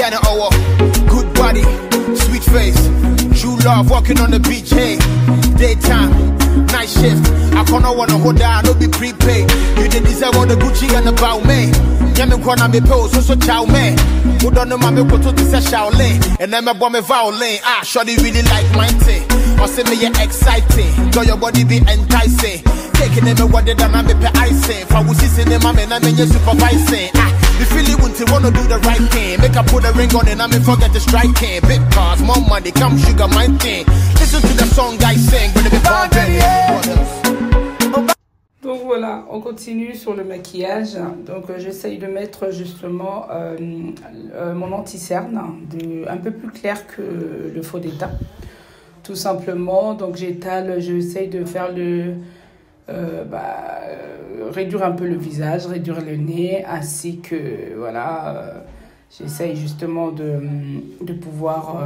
Indiana, oh, good body, sweet face, true love, walking on the beach, hey, daytime, night shift, I can't wanna hold down, no be prepaid, you did deserve all the Gucci and the bow, man, Yamin Kwana me pose, so chow, man, who don't know my me put to the Shaolin, and then my bomb me violin, shawty really like my thing, or say me you're exciting, girl your body be enticing, taking them what they done, I'm a icing, for we see them, I'm in supervising, the feeling won't wanna do the right thing. Make I put a ring on and I may forget the striking. Big cars, more money, come sugar my thing. Listen to the song I sing, but donc voilà, on continue sur le maquillage. Donc j'essaye de mettre justement mon anti-cerne un peu plus clair que le faux d'état. Tout simplement, donc j'étale, j'essaye de faire réduire un peu le visage, réduire le nez, ainsi que voilà, j'essaye justement de pouvoir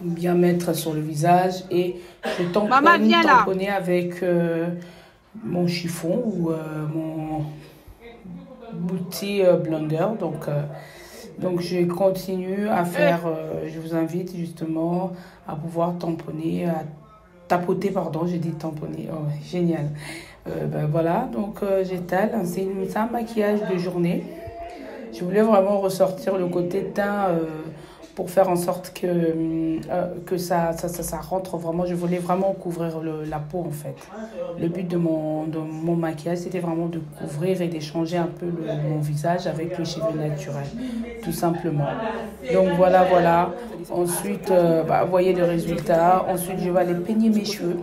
bien mettre sur le visage et je tamponner avec mon chiffon ou mon Beauty Blender. Donc je continue à faire, je vous invite justement à pouvoir tamponner, tapoter, pardon, j'ai dit tamponner, oh, génial. Voilà, donc j'étale, c'est un maquillage de journée. Je voulais vraiment ressortir le côté teint pour faire en sorte que ça rentre vraiment. Je voulais vraiment couvrir la peau en fait. Le but de mon maquillage, c'était vraiment de couvrir et d'échanger un peu mon visage avec les cheveux naturels, tout simplement. Donc voilà. Ensuite, vous voyez le résultat. Ensuite, je vais aller peigner mes cheveux.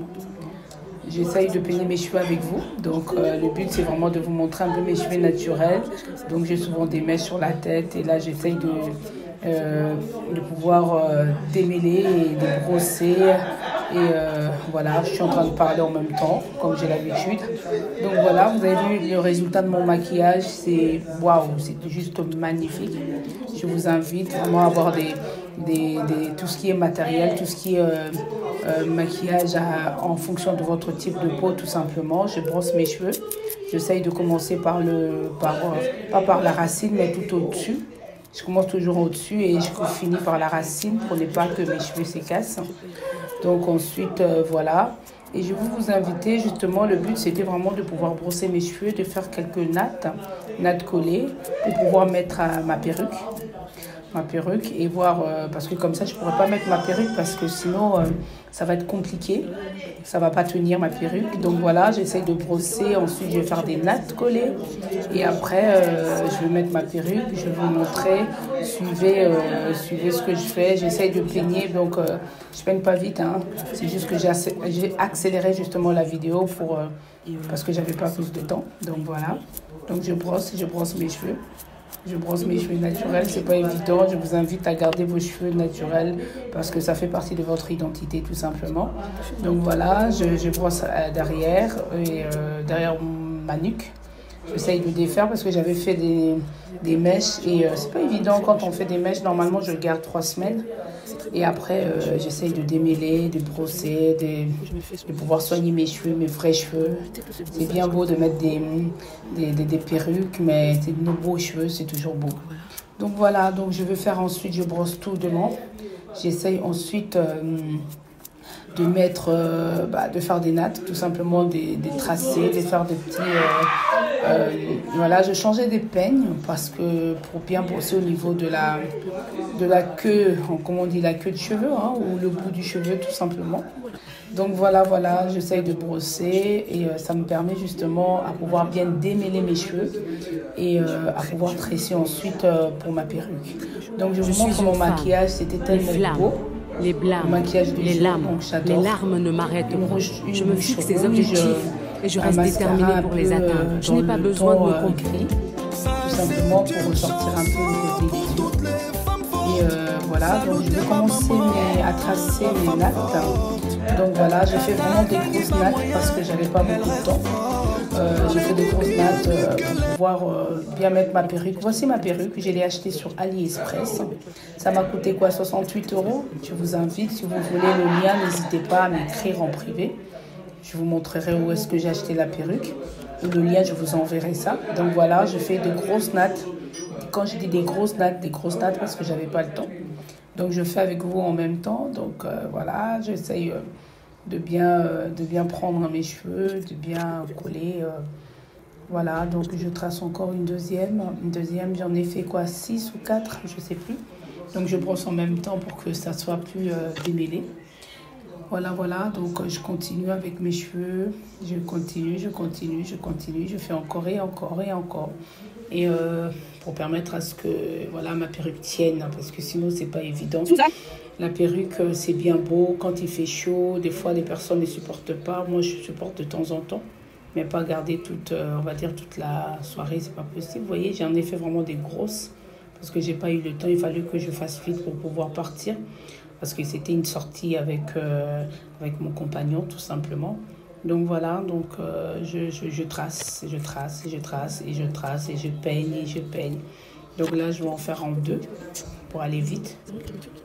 J'essaye de peigner mes cheveux avec vous. Donc, le but, c'est vraiment de vous montrer un peu mes cheveux naturels. Donc, j'ai souvent des mèches sur la tête. Et là, j'essaye de pouvoir démêler et de brosser. Et voilà, je suis en train de parler en même temps, comme j'ai l'habitude. Donc, voilà, vous avez vu le résultat de mon maquillage. C'est waouh, c'est juste magnifique. Je vous invite vraiment à avoir tout ce qui est matériel, tout ce qui est maquillage en fonction de votre type de peau, tout simplement. Je brosse mes cheveux. J'essaye de commencer pas par la racine, mais tout au-dessus. Je commence toujours au-dessus et je finis par la racine pour ne pas que mes cheveux se cassent. Donc ensuite, voilà. Et je vais vous inviter, justement, le but c'était vraiment de pouvoir brosser mes cheveux, de faire quelques nattes collées pour pouvoir mettre ma perruque et voir, parce que comme ça je pourrais pas mettre ma perruque parce que sinon ça va être compliqué, ça va pas tenir ma perruque. Donc voilà, j'essaye de brosser, ensuite je vais faire des nattes collées et après je vais mettre ma perruque, je vais vous montrer, suivez ce que je fais. J'essaye de peigner, donc je peigne pas vite, hein. C'est juste que j'ai accéléré justement la vidéo parce que j'avais pas plus de temps. Donc voilà, donc je brosse mes cheveux. Je brosse mes cheveux naturels, c'est pas évident. Je vous invite à garder vos cheveux naturels parce que ça fait partie de votre identité tout simplement. Donc voilà, je brosse derrière et derrière ma nuque. J'essaye de défaire parce que j'avais fait des mèches et c'est pas évident quand on fait des mèches. Normalement, je garde 3 semaines et après, j'essaye de démêler, de brosser, de pouvoir soigner mes cheveux, mes vrais cheveux. C'est bien beau de mettre des perruques, mais nos beaux cheveux, c'est toujours beau. Donc voilà, donc je vais faire ensuite, je brosse tout devant. J'essaye ensuite de mettre, de faire des nattes, tout simplement des tracés, de faire des petits... voilà, je changeais des peignes parce que pour bien brosser au niveau de la queue, comme on dit, la queue de cheveux, hein, ou le bout du cheveu tout simplement. Donc voilà, j'essaye de brosser et ça me permet justement à pouvoir bien démêler mes cheveux et à pouvoir tresser ensuite pour ma perruque. Donc je vous montre mon maquillage, c'était tellement beau. Les blâmes, les larmes ne m'arrêtent pas. Je me fixe des objectifs et je reste déterminée pour les atteindre. Je n'ai pas besoin de me compliquer. Tout simplement pour ressortir un peu le côté des yeux. Et voilà, donc je vais commencer à tracer mes nattes. Donc voilà, j'ai fait vraiment des grosses nattes parce que j'avais pas beaucoup de temps. J'ai fait des grosses nattes pour pouvoir bien mettre ma perruque. Voici ma perruque, je l'ai achetée sur AliExpress. Ça m'a coûté quoi, 68 €. Je vous invite, si vous voulez le lien, n'hésitez pas à m'écrire en privé. Je vous montrerai où est-ce que j'ai acheté la perruque. Le lien, je vous enverrai ça. Donc voilà, je fais de grosses nattes quand j'ai dit des grosses dates parce que j'avais pas le temps. Donc je fais avec vous en même temps. Donc voilà, j'essaye de bien prendre mes cheveux, de bien coller. Voilà, donc je trace encore une deuxième, j'en ai fait quoi, 6 ou 4, je sais plus. Donc je brosse en même temps pour que ça soit plus démêlé. Voilà, donc je continue avec mes cheveux, je continue, je fais encore et encore. Et pour permettre à ce que voilà, ma perruque tienne, parce que sinon c'est pas évident. La perruque, c'est bien beau quand il fait chaud, des fois les personnes ne supportent pas, moi je supporte de temps en temps. Mais pas garder toute la soirée, c'est pas possible. Vous voyez, j'en ai fait vraiment des grosses parce que j'ai pas eu le temps. Il fallait que je fasse vite pour pouvoir partir parce que c'était une sortie avec mon compagnon, tout simplement. Donc voilà, donc je trace et je peigne. Donc là, je vais en faire en 2 pour aller vite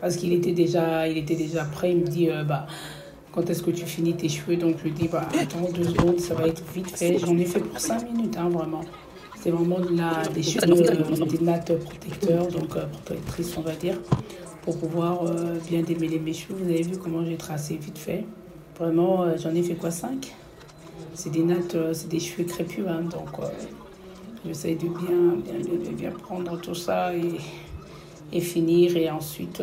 parce qu'il était déjà prêt. Il me dit, quand est-ce que tu finis tes cheveux? Donc je lui dis, attends 2 secondes, ça va être vite fait. J'en ai fait pour 5 minutes, hein, vraiment. C'est vraiment des cheveux, des nattes protecteurs, donc protectrices, on va dire, pour pouvoir bien démêler mes cheveux. Vous avez vu comment j'ai tracé vite fait. Vraiment, j'en ai fait quoi, 5? C'est des nattes, c'est des cheveux crépus, hein, donc j'essaye de bien prendre tout ça et finir. Et ensuite,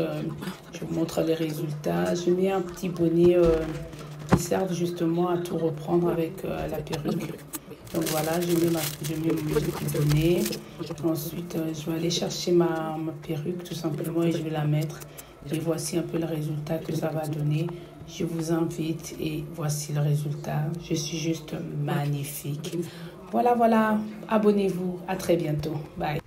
je vous montre les résultats. Je mets un petit bonnet qui sert justement à tout reprendre avec la perruque. Donc voilà, je mets mon petit bonnet. Ensuite, je vais aller chercher ma perruque tout simplement et je vais la mettre. Et voici un peu le résultat que ça va donner. Je vous invite et voici le résultat. Je suis juste magnifique. Voilà. Abonnez-vous. À très bientôt. Bye.